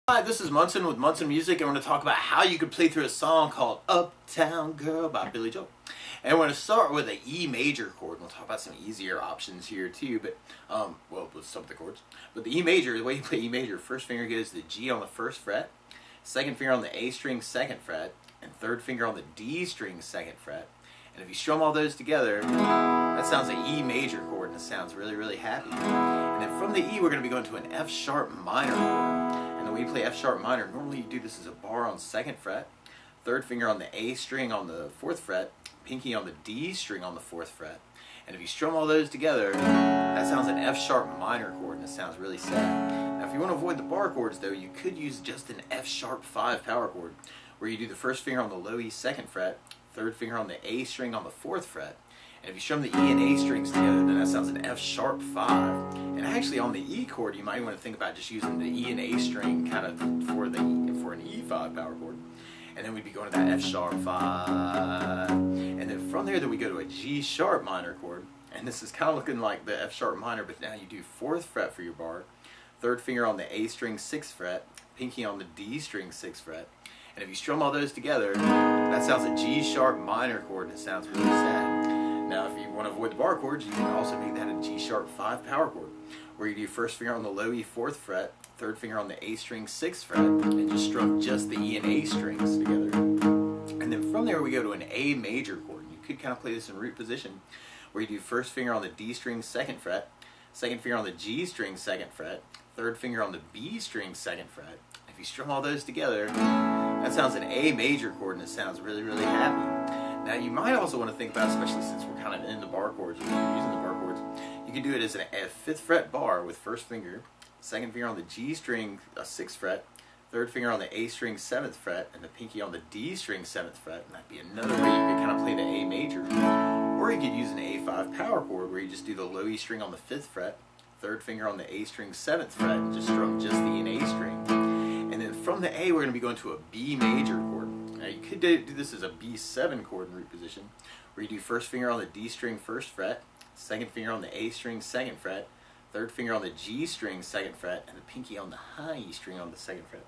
Hi, this is Munson with Munson Music, and we're going to talk about how you can play through a song called Uptown Girl by Billy Joel. And we're going to start with an E major chord. We'll talk about some easier options here too, but, well, with some of the chords. But the E major, the way you play E major, first finger goes to the G on the first fret, second finger on the A string, second fret, and third finger on the D string, second fret. And if you strum all those together, that sounds like E major chord, and it sounds really, really happy. And then from the E, we're going to be going to an F sharp minor chord. And when you play F sharp minor, normally you do this as a bar on second fret, third finger on the A string on the fourth fret, pinky on the D string on the fourth fret. And if you strum all those together, that sounds an F sharp minor chord, and it sounds really sad. Now if you want to avoid the bar chords though, you could use just an F sharp 5 power chord, where you do the first finger on the low E second fret, third finger on the A string on the fourth fret. And if you strum the E and A strings together, then that sounds an F sharp 5. And actually on the E chord, you might want to think about just using the E and A string kind of for an E5 power chord. And then we'd be going to that F sharp 5. And then from there, we go to a G sharp minor chord. And this is kind of looking like the F sharp minor, but now you do fourth fret for your bar, third finger on the A string 6th fret, pinky on the D string 6th fret. And if you strum all those together, that sounds a G sharp minor chord, and it sounds really sad. Now if you want to avoid the bar chords, you can also make that a G sharp 5 power chord, where you do first finger on the low E 4th fret, third finger on the A string 6th fret, and just strum just the E and A strings together. And then from there we go to an A major chord. You could kind of play this in root position, where you do first finger on the D string 2nd fret, second finger on the G string 2nd fret, third finger on the B string 2nd fret. If you strum all those together, that sounds an A major chord, and it sounds really, really happy. Now you might also want to think about, especially since we're kind of in the bar chords, using the bar chords, you can do it as a 5th fret bar with first finger, second finger on the G string 6th fret, third finger on the A string 7th fret, and the pinky on the D string 7th fret. And that'd be another way you could kind of play the A major. Or you could use an A5 power chord, where you just do the low E string on the 5th fret, third finger on the A string 7th fret, and just strum just the E and A string. And then from the A, we're going to be going to a B major chord. Now you could do this as a B7 chord in root position, where you do first finger on the D string 1st fret, second finger on the A string 2nd fret, third finger on the G string 2nd fret, and the pinky on the high E string on the 2nd fret.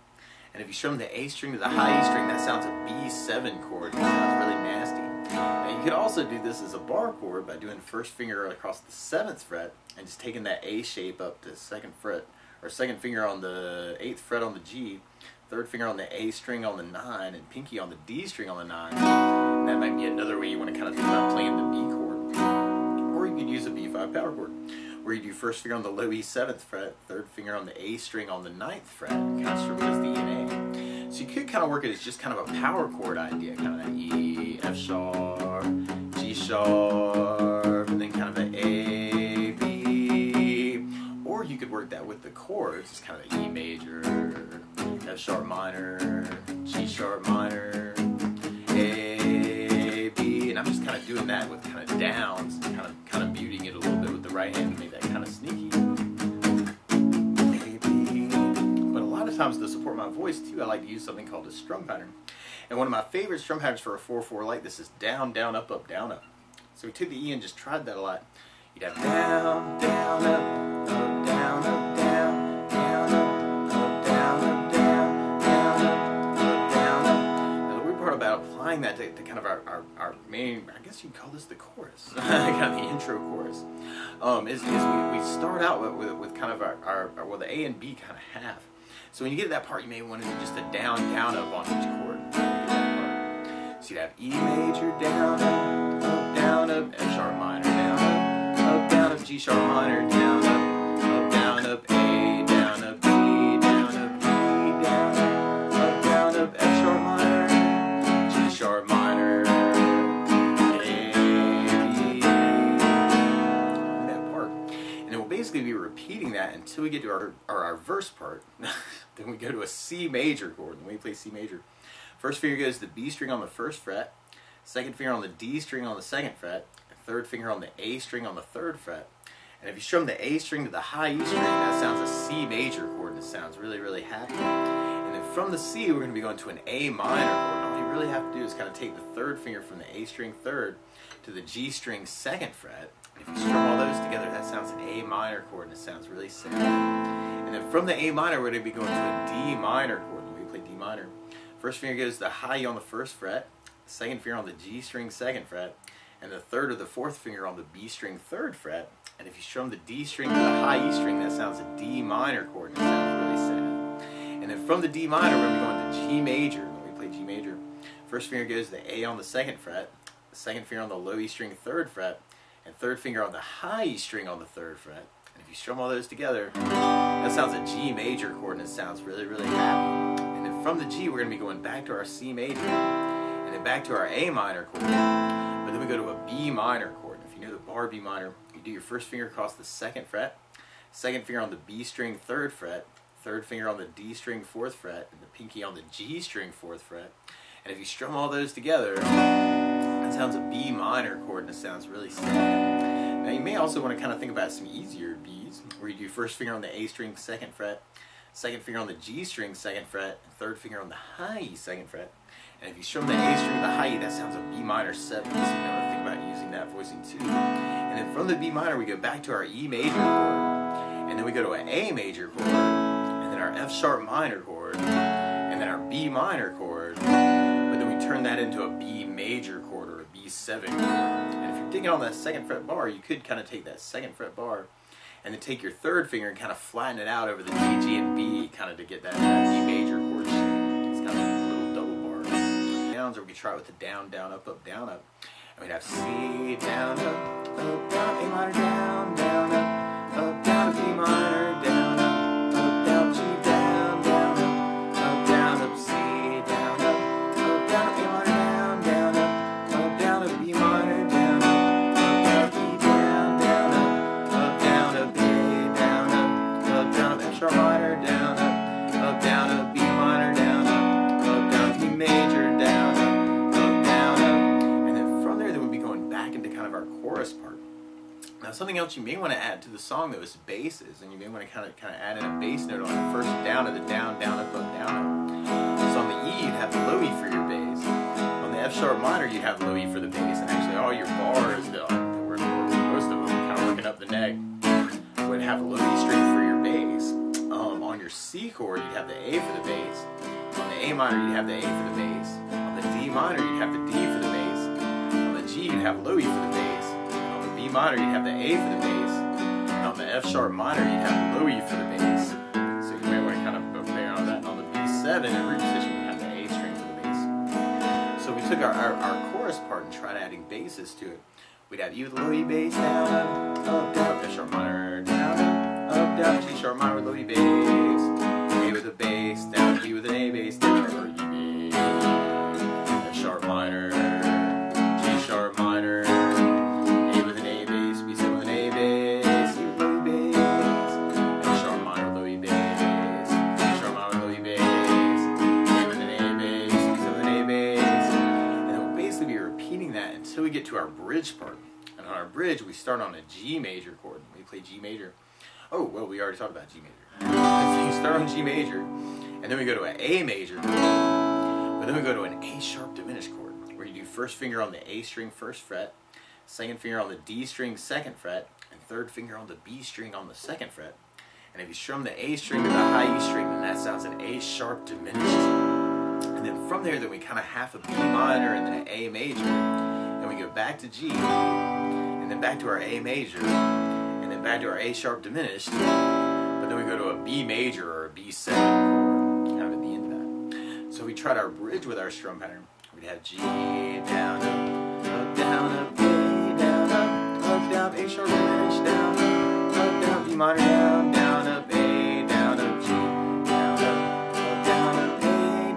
And if you strum the A string to the high E string, that sounds a B7 chord. It sounds really nasty. Now you could also do this as a bar chord by doing first finger across the 7th fret and just taking that A shape up to 2nd fret, or second finger on the 8th fret on the G, third finger on the A string on the 9, and pinky on the D string on the 9. And that might be another way you want to kind of think about playing the B chord. Or you could use a B5 power chord, where you do first finger on the low E 7th fret, third finger on the A string on the 9th fret, and kind of strum just the E and A. So you could kind of work it as just kind of a power chord idea, kind of that E, F sharp, G sharp, and then kind of an A, B. Or you could work that with the chords, it's kind of an E major, F sharp minor, G sharp minor, A, B, and I'm just kind of doing that with kind of downs, and kind of muting it a little bit with the right hand to make that kind of sneaky. A, B. But a lot of times to support my voice too, I like to use something called a strum pattern. And one of my favorite strum patterns for a 4/4 like this is down, down, up, up, down, up. So we took the E and just tried that a lot. You'd have down, down, up, down, up, down, down, up, down, up, down, down, up, down, up. Now the weird part about applying that to kind of our main, I guess you'd call this the chorus, kind of the intro chorus, is we start out with kind of well, the A and B kind of half. So when you get to that part, you may want to do just a down, down, up on each chord. So you'd have E major, down, up, down, up, F sharp minor, down, down, up, G sharp minor, down, down, up, A, down, up, B, down, up, E, down, up, F sharp minor, G sharp minor, A, B, that part. And then we'll basically be repeating that until we get to our verse part. Then we go to a C major chord, and we play C major. First finger goes to the B string on the 1st fret, second finger on the D string on the 2nd fret, third finger on the A string on the 3rd fret. And if you strum the A string to the high E string, that sounds a C major chord, and it sounds really, really happy. And then from the C, we're going to be going to an A minor chord. All you really have to do is kind of take the third finger from the A string 3rd to the G string 2nd fret. And if you strum all those together, that sounds an A minor chord, and it sounds really sad. And then from the A minor, we're going to be going to a D minor chord. When we play D minor, first finger goes to the high E on the first fret, second finger on the G string second fret, and the third or the fourth finger on the B string third fret. And if you strum the D string to the high E string, that sounds a D minor chord, and it sounds really sad. And then from the D minor, we're going to be going to G major. When we play G major, first finger goes to the A on the second fret, second finger on the low E string third fret, and third finger on the high E string on the third fret. And if you strum all those together, that sounds a G major chord, and it sounds really, really happy. And then from the G, we're going to be going back to our C major, and then back to our A minor chord. But then we go to a B minor chord. If you know the bar B minor, you do your first finger across the second fret, second finger on the B string third fret, third finger on the D string fourth fret, and the pinky on the G string fourth fret. And if you strum all those together, that sounds a B minor chord, and it sounds really sad. Now you may also want to kind of think about some easier Bs, where you do first finger on the A string second fret, second finger on the G string second fret, and third finger on the high E second fret. And if you strum the A string to the high E, that sounds a B minor 7, so you may want to think about using that voicing too. And then from the B minor, we go back to our E major chord, and then we go to an A major chord, and then our F sharp minor chord, and then our B minor chord, but then we turn that into a B major chord, or a B7 chord. And if you're digging on that second fret bar, you could kind of take that second fret bar, and then take your third finger and kind of flatten it out over the G, G, and B, kind of to get that B major chord shape. It's kind of a little double bar. Or we could try it with the down, down, up, down, up. And we'd have C, down, up, down, A minor, down, down, B minor, down, down, G, down, up, C, down, A minor, down, B minor, down, E, down, up, A, down, F sharp minor, down, B minor, down, B major, down, our chorus part. Now something else you may want to add to the song though is basses, and you may want to kind of add in a bass note on the first down of the down, down, up, down, up. So on the E you'd have the low E for your bass. On the F sharp minor you'd have low E for the bass, and actually all your bars, most of them kind of working up the neck, would have a low E string for your bass. On your C chord you'd have the A for the bass. On the A minor you'd have the A for the bass. On the D minor you'd have the D for the bass. G, you'd have low E for the bass. On the B minor, you'd have the A for the bass. And on the F sharp minor, you'd have low E for the bass. So you may want to kind of play on that. And on the B7 in root position, you have the A string for the bass. So we took our chorus part and tried adding basses to it. We'd have E with a low E bass, down, up, down, F sharp minor, down, up, down, G sharp minor with low E bass, A with a bass, down, B with an A bass, down, low E bass, F sharp minor, sharp minor, A with an A bass, B7 with an A bass, C with low E bass, F sharp minor with low E bass, G sharp minor with low E bass, A with an A bass, B7 with an A bass, and then we'll basically be repeating that until we get to our bridge part. And on our bridge, we start on a G major chord. We play G major. Oh, well, we already talked about G major. So you start on G major, and then we go to an A major chord, but then we go to an A sharp diminished chord, where you do first finger on the A string first fret, second finger on the D string second fret, and third finger on the B string on the second fret. And if you strum the A string to the high E string, then that sounds an A sharp diminished. And then from there, then we kind of half a B minor and then an A major. And we go back to G, and then back to our A major, and then back to our A sharp diminished. But then we go to a B major or a B7 chord, kind of at the end of that. So we tried our bridge with our strum pattern. We'd have G, down, up, down, up, A, down, up, A sharp diminished, down, B minor, down, up, A, down, up, G, down, up, A,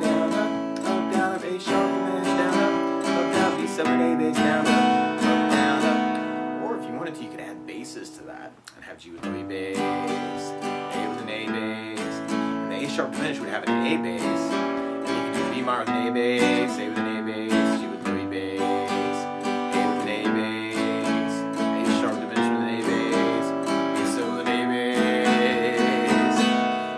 down, up, A sharp diminished, down, B7, A bass, down, up. Or if you wanted to, you could add basses to that and have G with low E bass, A with an A bass, and the A sharp diminished would have an A bass. B minor with an A bass, A with an A bass, G with low E bass, A with an A bass, A sharp diminished with an A bass, B7 with an A bass.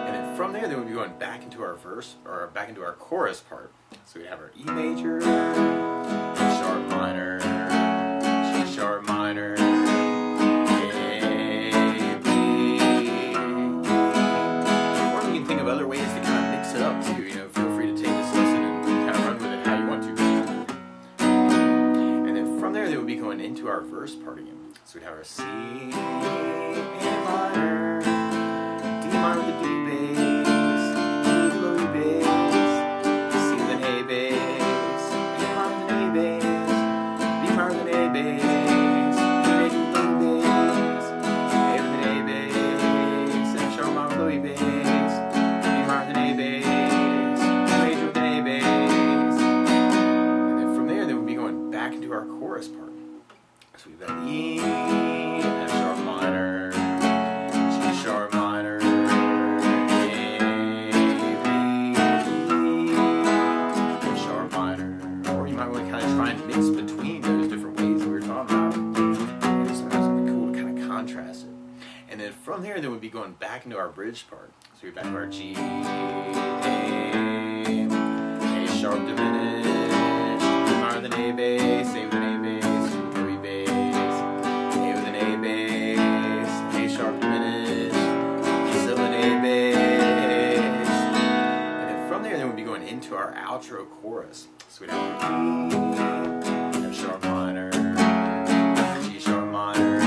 And then from there, then we'd be going back into our verse, or back into our chorus part. So we have our E major, F sharp minor, G sharp minor, A, B, of other ways to kind of mix it up too. You know, feel free to take this lesson and kind of run with it how you want to. And then from there, they would be going into our verse part again. So we'd have our C minor, D minor with the D bass, E low E bass, C with an A bass, A minor with an A bass, B minor with an A bass, E major with an A bass, A with an A bass, F sharp minor with low E bass, B minor with an A bass, E major with an A bass. And then from there, they would be going back into our chorus part. So we've got E, F sharp minor, G sharp minor, A, B, F sharp minor. Or you might want to kind of try and mix between those different ways that we were talking about. And so that's cool to kind of contrast it. And then from there, then we'd be going back into our bridge part. So we're back to our G, A sharp diminished, B minor with an A bass, A with an A bass. Into our outro chorus. So we'd have E, F sharp minor, G sharp minor, A,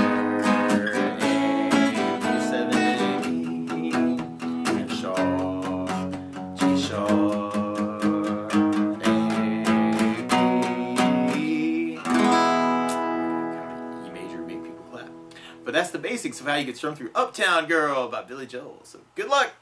B7, E, F sharp, G sharp, A, B. E major make people clap. But that's the basics of how you get strummed through Uptown Girl by Billy Joel. So good luck!